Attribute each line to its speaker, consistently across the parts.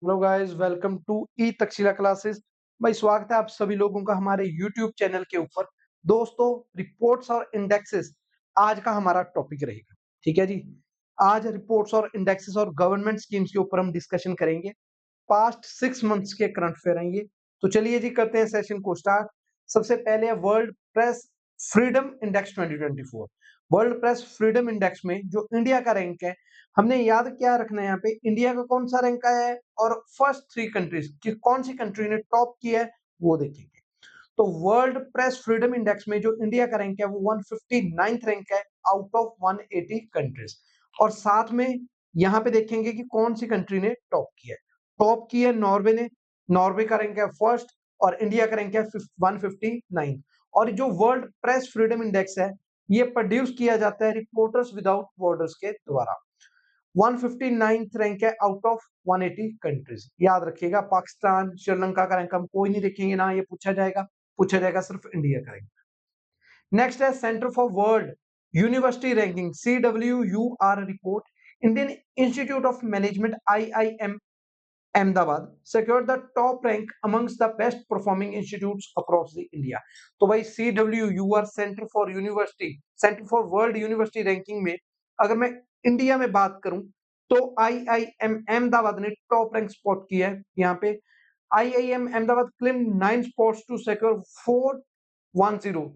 Speaker 1: Hello guys, welcome to E Takshashila classes. भाई स्वागत है आप सभी लोगों का हमारे यूट्यूब चैनल के ऊपर। दोस्तों, रिपोर्ट्स और इंडेक्सेस आज का हमारा टॉपिक रहेगा। ठीक है जी। आज रिपोर्ट्स और इंडेक्सेस और गवर्नमेंट स्कीम्स के ऊपर हम डिस्कशन करेंगे। पास्ट 6 मंथ्स के करंट अफेयर हैं ये। तो चलिए जी, करते हैं सेशन को स्टार्ट। सबसे पहले है world press freedom index 2024। World press freedom index में जो इंडिया का रैंक है, हमने याद क्या रखना है यहाँ पे, इंडिया का कौन सा रैंक आया है और फर्स्ट 3 कंट्रीज की कौन सी कंट्री ने टॉप किया है वो देखेंगे। तो वर्ल्ड प्रेस फ्रीडम इंडेक्स में जो इंडिया का रैंक है वो 159th रैंक है आउट ऑफ 180 कंट्रीज। और साथ में यहाँ पे देखेंगे कि कौन सी कंट्री ने टॉप किया है। टॉप किया है नॉर्वे ने। नॉर्वे का रैंक है फर्स्ट और इंडिया का रैंक है 159। और जो वर्ल्ड प्रेस फ्रीडम इंडेक्स है, ये प्रोड्यूस किया जाता है रिपोर्टर्स विदाउट बॉर्डर्स के द्वारा। 159th रैंक है आउट ऑफ 180 कंट्रीज। याद रखिएगा, पाकिस्तान श्रीलंका का रैंक हम कोई नहीं देखेंगे ना, ये पूछा जाएगा सिर्फ इंडिया का रैंक। नेक्स्ट है centre for world university ranking CWUR report. Indian institute of management IIM Ahmedabad secured the top rank amongst the best performing institutes across the India। तो भाई CWUR centre for world university ranking में अगर मैं India में बात करूं तो IIM Ahmedabad ने टॉप रैंक स्पॉट किया है यहाँ पे। IIM Ahmedabad claim 9 spots to secure 410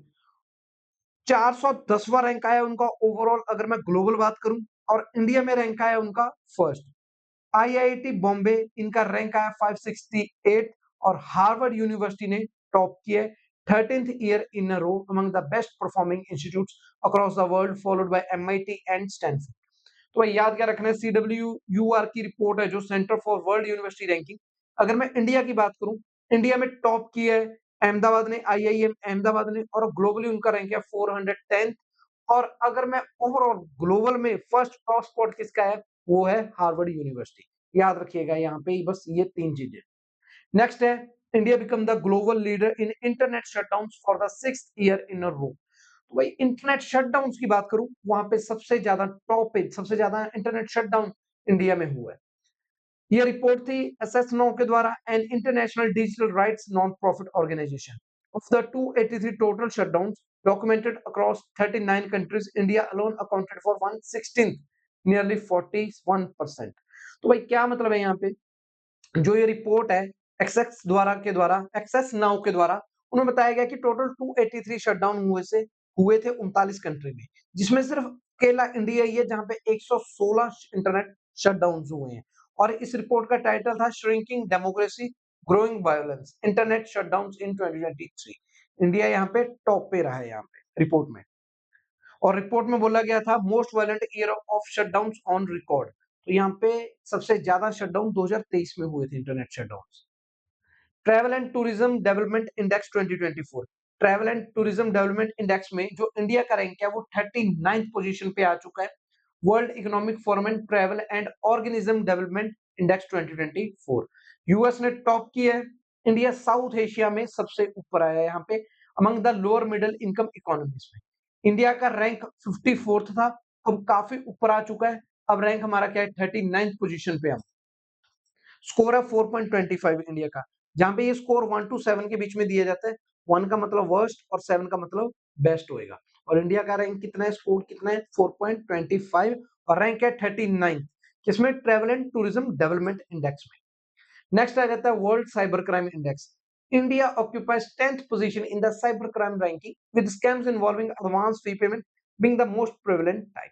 Speaker 1: 410वां रैंक आया उनका ओवरऑल अगर मैं ग्लोबल बात करूं। और इंडिया में रैंक आया उनका फर्स्ट। आईआईटी बॉम्बे इनका रैंक आया 568 और हार्वर्ड यूनिवर्सिटी ने टॉप किया 13th year in a row among the best performing institutes across the world followed by MIT and Stanford. तो भाई याद क्या रखना है, CWUR की रिपोर्ट है जो centre for world university ranking. अगर मैं इंडिया की बात करूं, इंडिया में टॉप किया है अहमदाबाद ने, IIM अहमदाबाद ने, और ग्लोबली उनका रैंक है 410। और अगर मैं ओवरऑल ग्लोबल में फर्स्ट टॉप स्पॉट किसका है, वो है हार्वर्ड यूनिवर्सिटी। याद रखिएगा यहाँ पे बस ये 3 चीजें। नेक्स्ट है India become the global leader in internet shutdowns for the 6th year in a row. तो भाई इंटरनेट शटडाउन्स की बात करूं, वहां पे सबसे ज्यादा टॉप पे सबसे ज्यादा इंटरनेट शटडाउन इंडिया में हुआ है। ये रिपोर्ट थी एसएस नो के द्वारा, an international digital rights non profit organisation. Of the 283 total shutdowns documented across 39 countries, India alone accounted for 1/16, nearly 41%। तो भाई क्या मतलब है यहाँ पे, जो ये रिपोर्ट है एक्सेस नाउ के द्वारा उन्होंने बताया गया कि टोटल 283 शटडाउन हुए थे 39 कंट्री में, जिसमें सिर्फ अकेला इंडिया ही है जहां पे 116 इंटरनेट शटडाउन हुए हैं। और इस रिपोर्ट का टाइटल था shrinking democracy growing violence internet shutdowns in 2023। India यहाँ पे टॉप पे रहा है यहाँ पे रिपोर्ट में। और रिपोर्ट में बोला गया था most violent year of shutdowns on record. तो यहाँ पे सबसे ज्यादा शटडाउन 2023 में हुए थे internet shutdown. Travel and tourism development index 2024। Travel and tourism development index में जो इंडिया का रैंक है वो 39th पोजीशन पे आ चुका है। World economic forum and travel and organism development index 2024। US ने टॉप किया है। इंडिया साउथ एशिया में सबसे ऊपर आया है यहाँ पे among the lower middle income economies में। इंडिया का रैंक 54th था, अब काफी ऊपर आ चुका है। अब रैंक हमारा क्या है, 39th पोजीशन पे हम। स्कोर है 4.25 इंडिया का, जहां पे ये स्कोर 1 to 7 के बीच में दिया जाता है। 1 का मतलब वर्स्ट और 7 का मतलब बेस्ट होएगा। और इंडिया का रैंक कितना है, स्कोर कितना है, 4.25 और रैंक है 39 किसमें, travel and tourism development index में। नेक्स्ट आ जाता है world cyber crime index. India occupies 10th position in the cyber crime ranking with scams involving advance fee payment being the most prevalent type.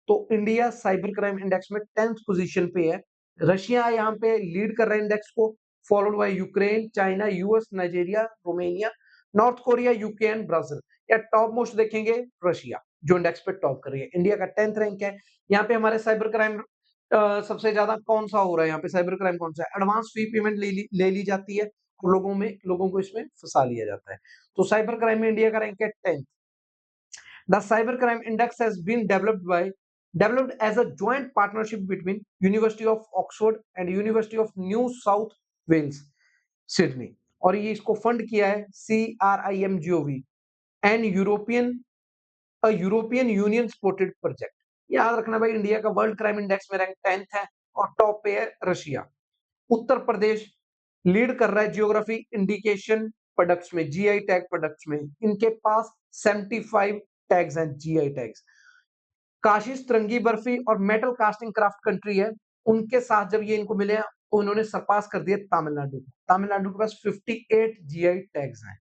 Speaker 1: तो India cyber crime index में 10th position पे है। Russia यहाँ पे lead कर रहा है index को, followed by Ukraine, China, US, Nigeria, Romania, north Korea, UK and Brazil. या टॉप मोस्ट देखेंगे रशिया जो इंडेक्स पे टॉप कर रही है। इंडिया का 10th रैंक है। यहाँ पे हमारे साइबर क्राइम सबसे ज्यादा कौन सा हो रहा है, यहाँ पे साइबर क्राइम कौन सा है, एडवांस फी पेमेंट ले ली जाती है और लोगों को इसमें फंसा लिया जाता है। तो साइबर क्राइम में इंडिया का रैंक है 10th। The Cybercrime Index has been developed as a joint partnership between University of Oxford and University of New South Wales, Sydney। और ये इसको फंड किया है CRIMGOV and European union supported project. याद रखना भाई, इंडिया का वर्ल्ड क्राइम इंडेक्स में रैंक 10th है और टॉप पे है रशिया। उत्तर प्रदेश लीड कर रहा है जियोग्राफी इंडिकेशन प्रोडक्ट्स में, जीआई टैग प्रोडक्ट्स में। इनके पास 75 टैग्स हैं, जीआई टैग्स। काशी स्तरंगी बर्फी और मेटल कास्टिंग क्राफ्ट कंट्री है, उनके साथ जब ये इनको मिले हैं तो उन्होंने सरपास कर दिया तमिलनाडु को। तमिलनाडु के पास 58 जीआई टैग्स हैं।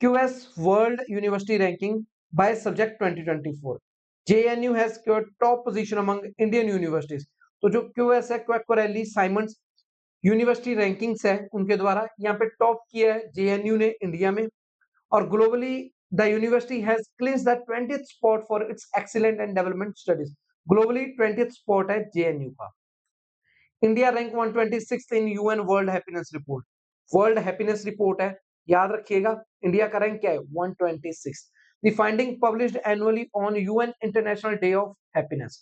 Speaker 1: QS world university ranking by subject 2024, JNU has secured top position among Indian universities। तो जो QS है, क्वैक्वरेली साइमंड्स यूनिवर्सिटी रैंकिंग्स है, उनके द्वारा यहाँ पे टॉप किया है JNU ने इंडिया में। और globally the university has clinched the 20th spot for its excellent and development studies. Globally 20th spot है JNU का। India rank 126 in UN world happiness report. World happiness report है, याद रखिएगा। इंडिया का rank क्या है? 126। The finding published annually on UN international day of happiness.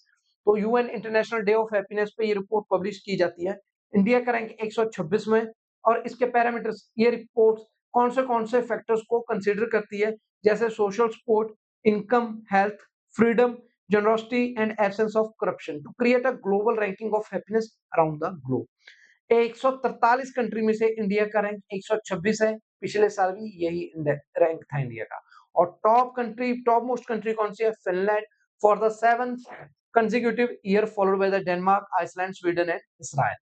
Speaker 1: तो UN international day of happiness पे ये रिपोर्ट पब्लिश की जाती है। इंडिया का रैंक 126 में। और इसके पैरामीटर्स, ये रिपोर्ट कौन से फैक्टर्स को कंसीडर करती है, जैसे social support, income, health, freedom, generosity and absence of corruption to create a global ranking of happiness around the globe। 143 country में से इंडिया का रैंक 126 है। पिछले साल भी यही रैंक था इंडिया का। और टॉप मोस्ट कंट्री कौन सी है? Finland for the 7th consecutive year, followed by the Denmark, Iceland, Sweden and Israel.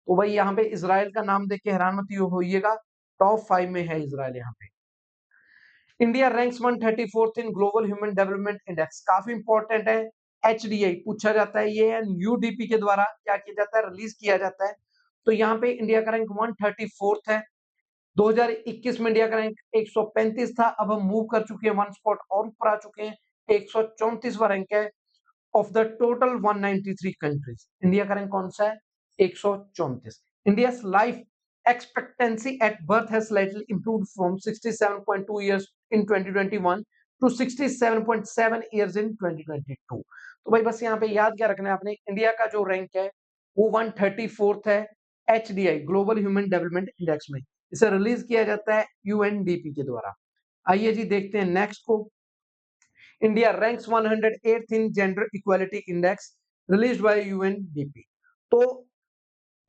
Speaker 1: तो भाई यहाँ पे इसराइल का नाम देख के हैरान मत होइएगा, टॉप 5 में है इसराइल यहाँ पे। India ranks 134th in global human development index. काफी इंपॉर्टेंट है, एचडीआई पूछा जाता है, ये यूडीपी के द्वारा क्या किया जाता है? रिलीज किया जाता है। तो यहाँ पे इंडिया का रैंक 134th है। 2021 में इंडिया का रैंक 135 था, अब हम मूव कर चुके हैं, 1 स्पॉट और ऊपर आ चुके हैं। 134वां रैंक है of the total 193 countries. India का रैंक कौन सा है? 134। India life expectancy at birth has slightly improved from 67.2 years in 2021 to 67.7 years in 2022। तो भाई बस यहाँ पे याद क्या रखना है आपने, इंडिया का जो रैंक है वो 134th है HDI global human development index में। इसे रिलीज किया जाता है यूएनडीपी के द्वारा। आइए जी देखते हैं नेक्स्ट को। India ranks 108th in gender equality index released by UNDP. तो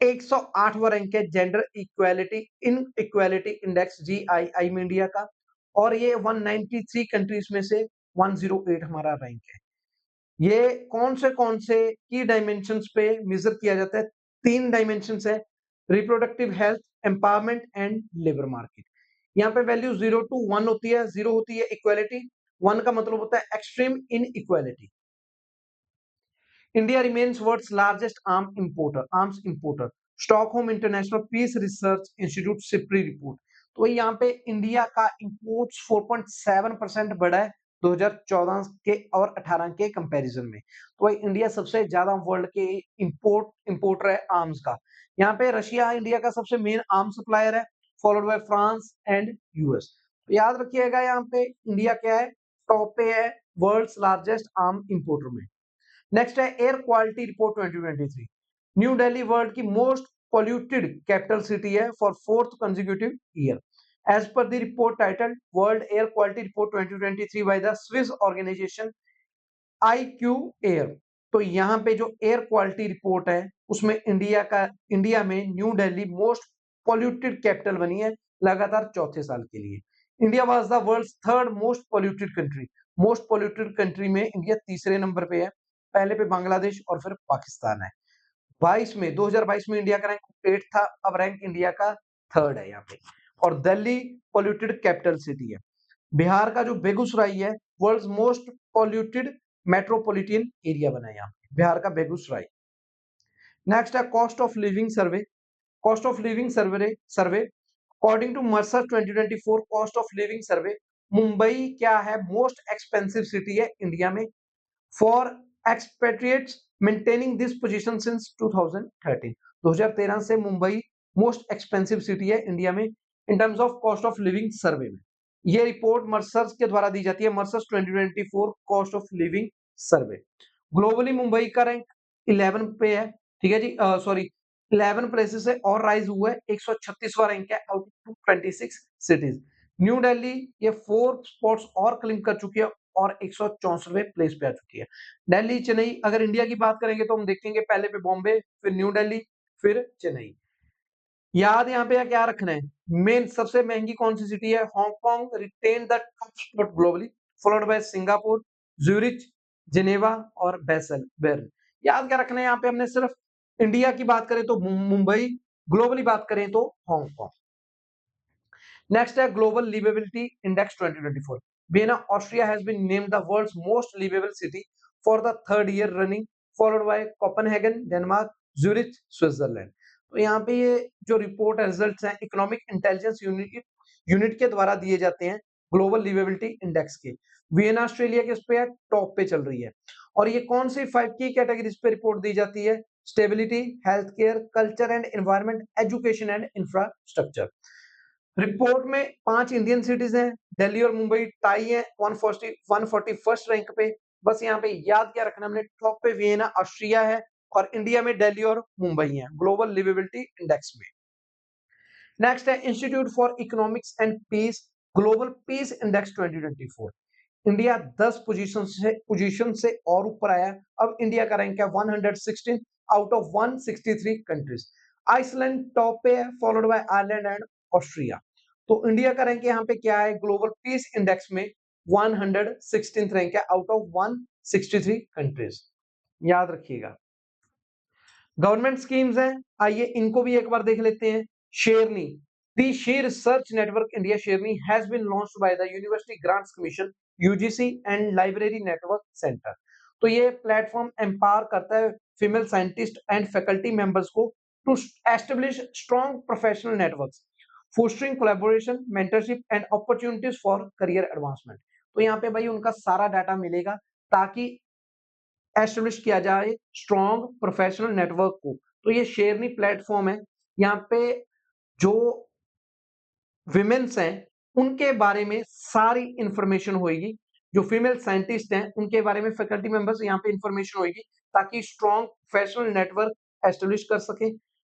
Speaker 1: 108वां रैंक है gender equality in equality index GII में इंडिया का। और ये 193 कंट्रीज में से 108 हमारा रैंक है। ये कौन से की डायमेंशंस पे मेजर किया जाता है? 3 डायमेंशंस है, reproductive health, empowerment and labour market. यहाँ पे वैल्यू 0 to 1 होती है। 0 होती है इक्वालिटी, 1 का मतलब होता है extreme inequality. India remains world's largest arms importer। Stockholm International Peace Research Institute SIPRI report. तो यहाँ पे इंडिया का इंपोर्ट्स 4.7% बढ़ा है 2014 के और 18 के कंपैरिजन में। तो भाई इंडिया सबसे ज्यादा वर्ल्ड के इंपोर्टर है आर्म्स का। यहाँ पे रशिया इंडिया का सबसे मेन आर्म सप्लायर है, followed bye France and US. तो याद रखिएगा यहाँ पे इंडिया क्या है? टॉप पे है वर्ल्ड्स लार्जेस्ट आर्म इंपोर्टर में। नेक्स्ट है air quality report 2023। New Delhi world की मोस्ट पॉल्यूटेड कैपिटल सिटी है for 4th consecutive year, as per the report titled world air quality report 2023 by the Swiss organisation IQ air. तो यहाँ पे जो air quality report है उसमें India में New Delhi most polluted capital बनी है लगातार चौथे साल के लिए। India was the world's 3rd most polluted country. Most polluted country में इंडिया तीसरे नंबर पे है, पहले पे बांग्लादेश और फिर पाकिस्तान है। 2022 में इंडिया का रैंक 8 था, अब रैंक इंडिया का 3rd है यहाँ पे। और दिल्ली पॉल्यूटेड कैपिटल सिटी है। बिहार का जो बेगूसराय है world's most polluted metropolitan area बना है यहाँ पे, बिहार का बेगूसराय। नेक्स्ट है cost of living survey. Cost of living survey according to Mercer 2024 cost of living survey, Mumbai क्या है? मोस्ट एक्सपेंसिव सिटी है इंडिया में for expatriates maintaining this position since 2013। 2013 से मुंबई मोस्ट एक्सपेंसिव सिटी है इंडिया में in terms of cost of living survey में। ये report मर्सर्स के द्वारा दी जाती है, मर्सर्स 2024 cost of living survey. Globally Mumbai का रैंक 11 पे है, ठीक है जी, सॉरी 11 प्लेसेस से और राइज हुआ है, 136वां रैंक है out of 26 cities. New Delhi ये 4 स्पॉट्स और क्लेम कर चुकी है और 164वें प्लेस पे आ चुकी है। दिल्ली, चेन्नई, अगर इंडिया की बात करेंगे तो हम देखेंगे पहले पे बॉम्बे, फिर न्यू दिल्ली, फिर चेन्नई। याद यहाँ पे क्या रखना है, मेन सबसे महंगी कौन सी सिटी है, Hong Kong retain the top spot globally, followed by Singapore, Zurich, Geneva और बेसल बेर्न। याद क्या रखना है, यहाँ पे हमने सिर्फ इंडिया की बात करें तो मुंबई, ग्लोबली बात करें तो हांगकांग। नेक्स्ट है global liveability index 2024। Vienna Austria has been named the world's most liveable city for the third year running, followed by Copenhagen Denmark, Zurich Switzerland. तो यहाँ पे ये जो रिपोर्ट है, रिजल्ट्स हैं इकोनॉमिक इंटेलिजेंस यूनिट के द्वारा दिए जाते हैं ग्लोबल लिवेबिलिटी इंडेक्स के। वियना ऑस्ट्रेलिया के उस पे टॉप पे चल रही है। और ये कौन सी 5 की कैटेगरीज पे रिपोर्ट दी जाती है, stability, health care, culture and environment, education and infrastructure. Report में 5 इंडियन सिटीज हैं, दिल्ली और मुंबई टाई है 141st रैंक पे। बस यहाँ पे याद क्या रखना हमने, टॉप पे वियना ऑस्ट्रिया है और इंडिया में दिल्ली और मुंबई है ग्लोबल लिवेबिलिटी इंडेक्स में। नेक्स्ट है institute for economics and peace global peace index 2024। India 10 position से और ऊपर आया। अब इंडिया का रैंक है 116 out of 163 countries. Iceland top पे है, followed by Ireland and Austria. तो इंडिया का रैंक यहाँ पे क्या है, ग्लोबल पीस इंडेक्स में 116th रैंक है आउट ऑफ 163 कंट्रीज। याद रखिएगा। गवर्नमेंट स्कीम्स हैं, आइए इनको भी एक बार देख लेते हैं। SheRNI, the she research network India SheRNI has been launched by the university grants commission UGC and library network centre. तो ये प्लेटफॉर्म एम्पावर करता है female scientist and faculty members को to establish strong professional networks, fostering collaboration, mentorship and opportunities for career advancement. तो यहाँ पे भाई उनका सारा डाटा मिलेगा ताकि एस्टेब्लिश किया जाए स्ट्रॉन्ग प्रोफेशनल नेटवर्क को। तो ये शेरनी प्लेटफॉर्म है, यहाँ पे जो विमेन्स हैं उनके बारे में सारी इंफॉर्मेशन होगी, जो फीमेल साइंटिस्ट हैं उनके बारे में फैकल्टी मेंबर्स यहाँ पे इंफॉर्मेशन होगी ताकि स्ट्रॉन्ग प्रोफेशनल नेटवर्क एस्टेब्लिश कर सके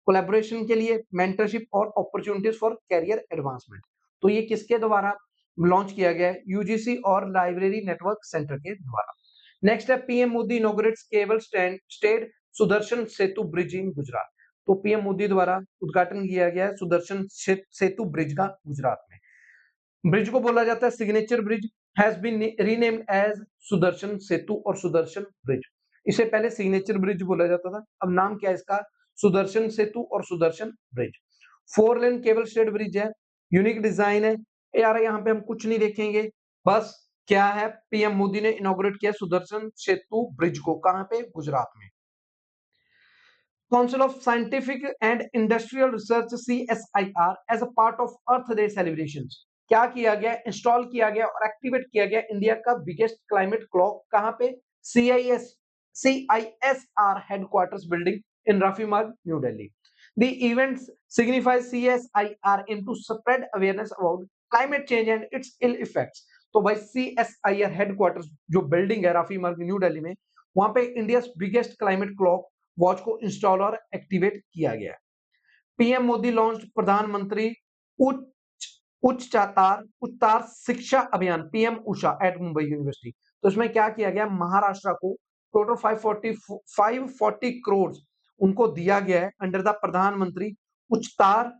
Speaker 1: कोलैबोरेशन के लिए, मेंटरशिप और अपॉर्चुनिटीज फॉर करियर एडवांसमेंट। तो ये किसके द्वारा लॉन्च किया गया है, यूजीसी और लाइब्रेरी नेटवर्क सेंटर के द्वारा। नेक्स्ट है PM Modi inaugurates cable stayed Sudarshan सेतु ब्रिज इन गुजरात। तो पीएम मोदी द्वारा उद्घाटन किया गया है सुदर्शन सेतु ब्रिज का गुजरात में। ब्रिज को बोला जाता है signature bridge, has been renamed as Sudarshan Setu और सुदर्शन ब्रिज। इसे पहले सिग्नेचर ब्रिज बोला जाता था, अब नाम क्या है इसका, सुदर्शन सेतु और सुदर्शन ब्रिज। 4 लेन केबल स्टेट ब्रिज है, यूनिक डिजाइन है। यार यहाँ पे हम कुछ नहीं देखेंगे, बस क्या है, पीएम मोदी ने इनॉग्रेट किया सुदर्शन सेतु ब्रिज को, कहां पे, गुजरात में। Council of scientific and industrial research CSIR as a part of Earth Day celebrations क्या किया गया, इंस्टॉल किया गया और एक्टिवेट किया गया इंडिया का बिगेस्ट क्लाइमेट क्लॉक, कहां पे, CISR headquarters building in Rafi Marg, New Delhi. The event signifies CSIR aim to spread awareness about climate change and its ill effects। तो भाई CSIR हेडक्वार्टर्स जो बिल्डिंग है रफी मार्ग न्यू दिल्ली में, वहां पे India biggest climate clock watch को इंस्टॉल और एक्टिवेट किया गया। पीएम मोदी लॉन्च प्रधानमंत्री उच्च उच्चतर शिक्षा अभियान PM Usha eight Mumbai university. तो इसमें क्या किया गया, महाराष्ट्र को टोटल 540 करोड़ उनको दिया गया है अंडर द प्रधानमंत्री उच्चतर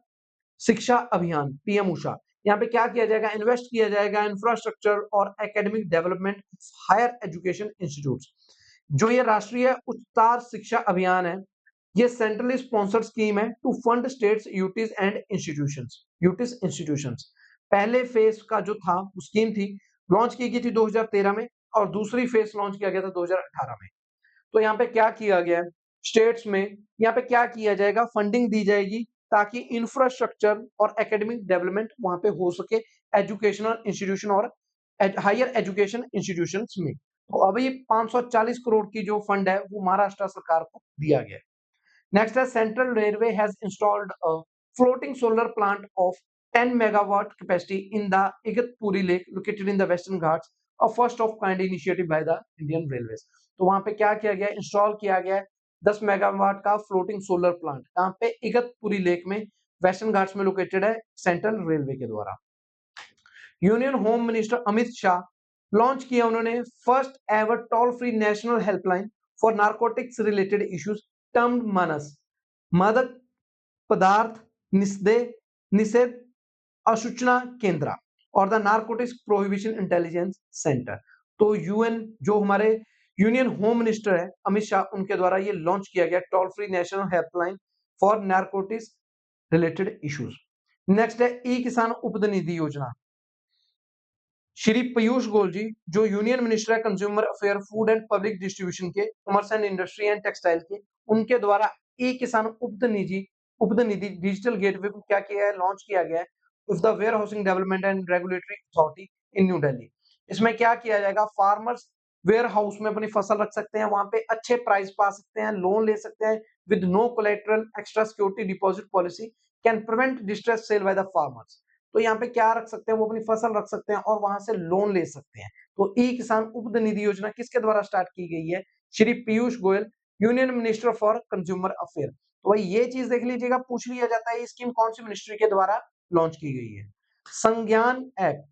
Speaker 1: शिक्षा अभियान पीएम उषा। यहाँ पे क्या किया जाएगा, इन्वेस्ट किया जाएगा इंफ्रास्ट्रक्चर और academic development higher education institutes. जो ये राष्ट्रीय उच्चतर शिक्षा अभियान है, ये सेंट्रली स्पॉन्सर्ड स्कीम है to fund states UTs and institutions. पहले फेज का जो था वो स्कीम थी, लॉन्च की गई थी 2013 में और दूसरी फेज लॉन्च किया गया था 2018 में। तो यहाँ पे क्या किया गया है, स्टेट्स में यहाँ पे क्या किया जाएगा, फंडिंग दी जाएगी ताकि इंफ्रास्ट्रक्चर और एकेडमिक डेवलपमेंट वहां पे हो सके एजुकेशनल इंस्टीट्यूशन और हायर एजुकेशन इंस्टीट्यूशंस में। तो अभी 540 करोड़ की जो फंड है वो महाराष्ट्र सरकार को दिया गया है। Next, as Central Railway has installed a floating solar plant of 10 megawatt capacity in the Igatpuri Lake located in the Western Ghats, a first of kind initiative by the Indian Railways। तो वहां पे क्या किया गया, install किया गया 10 megawatt का floating solar plant, यहाँ पे इगतपुरी लेक में वेस्टर्न घाट्स में लोकेटेड है, सेंट्रल रेलवे के द्वारा। Union home minister Amit Shah launch किया उन्होंने first ever toll free national helpline for narcotics related issues termed Manas. मादक पदार्थ निषेध असूचना केंद्र और the narcotics prohibition intelligence centre. तो यूएन जो हमारे यूनियन होम मिनिस्टर है अमित शाह, उनके द्वारा ये लॉन्च किया गया toll free national helpline for narcotics related issues. Next है ई किसान उपद निधि योजना। श्री पीयूष गोयल जी जो यूनियन मिनिस्टर है consumer affair, food and public distribution के, commerce and industry and textile के, उनके द्वारा ई किसान उपद निधि डिजिटल गेटवे को क्या किया है, लॉन्च किया गया है with the warehousing development and regulatory authority in New Delhi. इसमें क्या किया जाएगा, फार्मर्स वेयर हाउस में अपनी फसल रख सकते हैं, वहां पे अच्छे प्राइस पा सकते हैं, लोन ले सकते हैं with no collateral, extra security deposit policy can prevent distress sale by the farmers. तो यहाँ पे क्या रख सकते हैं, वो अपनी फसल रख सकते हैं और वहां से लोन ले सकते हैं। तो ई किसान उपद निधि योजना किसके द्वारा स्टार्ट की गई है, Shri Piyush Goyal, union minister for consumer affair. तो भाई ये चीज देख लीजिएगा, पूछ लिया जाता है ये स्कीम कौन सी मिनिस्ट्री के द्वारा लॉन्च की गई है। Sanjnaan app,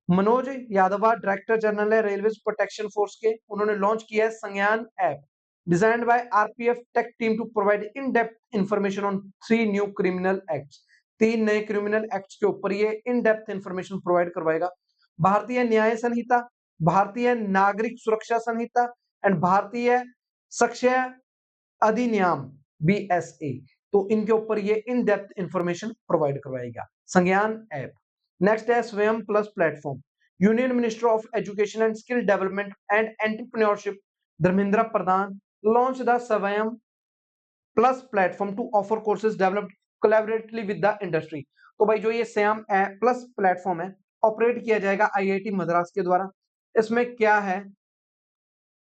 Speaker 1: Manoj Yadav director general है रेलवे प्रोटेक्शन फोर्स के, उन्होंने लॉन्च किया है Sanjnaan app designed by RPF tech team to provide in depth information on 3 new criminal acts. 3 नए क्रिमिनल एक्ट्स के ऊपर ये इन डेप्थ इंफॉर्मेशन प्रोवाइड करवाएगा। भारतीय न्याय संहिता, भारतीय नागरिक सुरक्षा संहिता एंड भारतीय साक्ष्य अधिनियम बीएसए। तो इनके ऊपर ये इन डेप्थ इंफॉर्मेशन प्रोवाइड करवाएगा संज्ञान ऐप। नेक्स्ट है Swayam plus platform. Union minister of education and skill development and entrepreneurship Dharmendra Pradhan launch the Swayam plus platform to offer courses developed collaboratively with the industry. तो भाई जो ये स्वयं प्लस प्लेटफॉर्म है ऑपरेट किया जाएगा आईआईटी मद्रास के द्वारा। इसमें क्या है,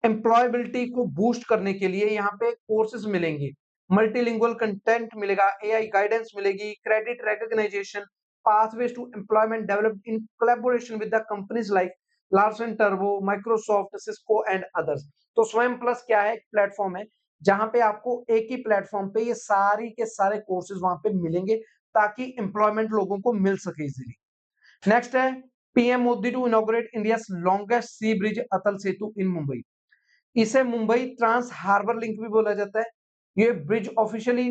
Speaker 1: एम्प्लॉयबिलिटी को बूस्ट करने के लिए यहाँ पे कोर्सेज मिलेंगे, मल्टीलिंगुअल कंटेंट मिलेगा, एआई गाइडेंस मिलेगी, credit recognition, pathways to employment developed in collaboration with the companies like Larsen Turbo, Microsoft, Cisco and others। तो स्वयं प्लस क्या है, एक प्लेटफॉर्म है जहां पे आपको एक ही प्लेटफॉर्म पे ये सारी के सारे कोर्सेज वहां पे मिलेंगे ताकि एम्प्लॉयमेंट लोगों को मिल सके इजीली। नेक्स्ट है PM Modi to inaugurate India longest sea bridge Atal Setu in Mumbai. इसे मुंबई ट्रांस हार्बर लिंक भी बोला जाता है। ये ब्रिज ऑफिशियली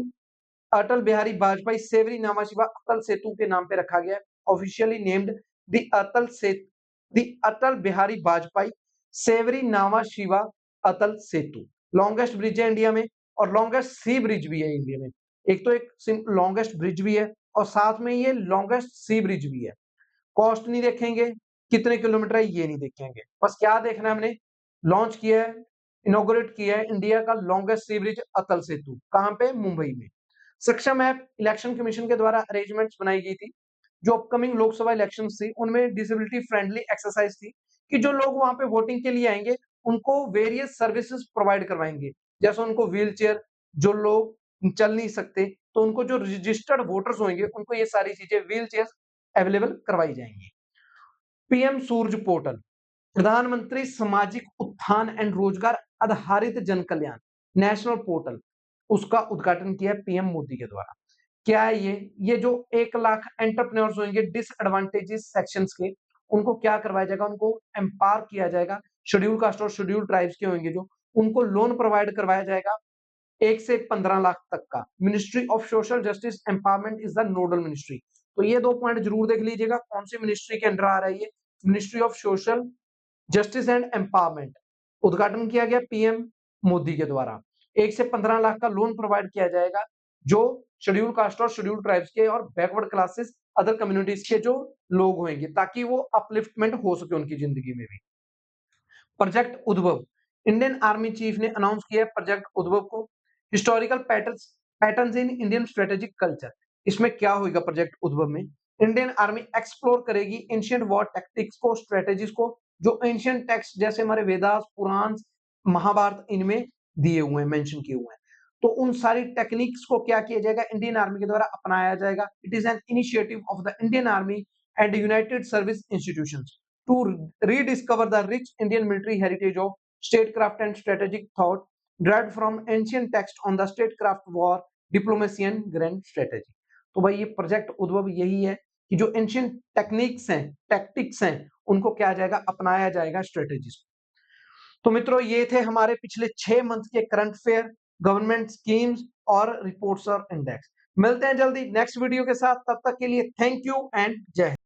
Speaker 1: अटल बिहारी वाजपेयी सेवरी नामा शिवा अटल सेतु के नाम पे रखा गया है। Officially named the Atal Bihari Vajpayee Sewri नामा शिवा अटल सेतु। लॉन्गेस्ट ब्रिज है इंडिया में और लॉन्गेस्ट सी ब्रिज भी है इंडिया में। एक तो एक लॉन्गेस्ट ब्रिज भी है और साथ में ये लॉन्गेस्ट सी ब्रिज भी है। कॉस्ट नहीं देखेंगे, कितने किलोमीटर है ये नहीं देखेंगे, बस क्या देखना है हमने, लॉन्च किया है, इनॉग्रेट किया है इंडिया का लॉन्गेस्ट सी ब्रिज अटल सेतु, कहां पे, मुंबई में। सक्षम ऐप इलेक्शन कमीशन के द्वारा अरेंजमेंट्स बनाई गई थी, जो अपकमिंग लोकसभा इलेक्शन थी उनमें डिसेबिलिटी फ्रेंडली एक्सरसाइज थी कि जो लोग वहां पे वोटिंग के लिए आएंगे उनको वेरियस सर्विसेज प्रोवाइड करवाएंगे, जैसे उनको व्हील चेयर, जो लोग चल नहीं सकते तो उनको जो रजिस्टर्ड वोटर्स होंगे उनको ये सारी चीजें व्हील चेयर अवेलेबल करवाई जाएंगी। पीएम सूरज पोर्टल, प्रधानमंत्री सामाजिक उत्थान एंड रोजगार आधारित जन कल्याण नेशनल पोर्टल, उसका उद्घाटन किया पीएम मोदी के द्वारा। क्या है ये जो 1 लाख एंटरप्रेन्योर्स होंगे डिसएडवांटेजेस सेक्शंस के, उनको क्या करवाया जाएगा, उनको एम्पावर किया जाएगा। शेड्यूल कास्ट और शेड्यूल ट्राइब्स के होंगे जो, उनको लोन प्रोवाइड करवाया जाएगा 1 से 15 लाख तक का। Ministry of social justice empowerment is the nodal ministry. तो ये 2 पॉइंट जरूर देख लीजिएगा, कौन सी मिनिस्ट्री के अंडर आ रहा है ये, ministry of social justice and empowerment. उद्घाटन किया गया पीएम मोदी के द्वारा। 1 से 15 लाख का लोन प्रोवाइड किया जाएगा जो शेड्यूल कास्ट और शेड्यूल ट्राइब्स के और बैकवर्ड क्लासेस अदर कम्युनिटीज के जो लोग होंगे, ताकि वो अपलिफ्टमेंट हो सके उनकी जिंदगी में भी। प्रोजेक्ट उद्भव, इंडियन आर्मी चीफ ने अनाउंस किया प्रोजेक्ट उद्भव को। Historical patterns in Indian strategic culture, इसमें क्या होगा प्रोजेक्ट उद्भव में, इंडियन आर्मी एक्सप्लोर करेगी एंशिएंट वॉर टैक्टिक्स को, स्ट्रेटेजीज को, जो एंशिएंट टेक्स्ट जैसे हमारे वेदास, पुराण, महाभारत इनमें दिए हुए हैं, मेंशन किए हुए हैं। तो उन सारी टेक्निक्स को क्या किया जाएगा, इंडियन आर्मी के द्वारा अपनाया जाएगा। It is an initiative of the Indian army and United service institutions to rediscover the rich Indian military heritage of statecraft and strategic thought derived from ancient text on the statecraft, war, diplomacy and grand strategy। तो भाई ये project उद्भव यही है कि जो ancient techniques हैं, tactics हैं, उनको क्या जाएगा, अपनाया जाएगा स्ट्रेटेजीज। तो मित्रों ये थे हमारे पिछले 6 मंथ के करंट अफेयर, गवर्नमेंट स्कीम्स और रिपोर्ट्स और इंडेक्स। मिलते हैं जल्दी नेक्स्ट वीडियो के साथ, तब तक के लिए थैंक यू एंड जय हिंद।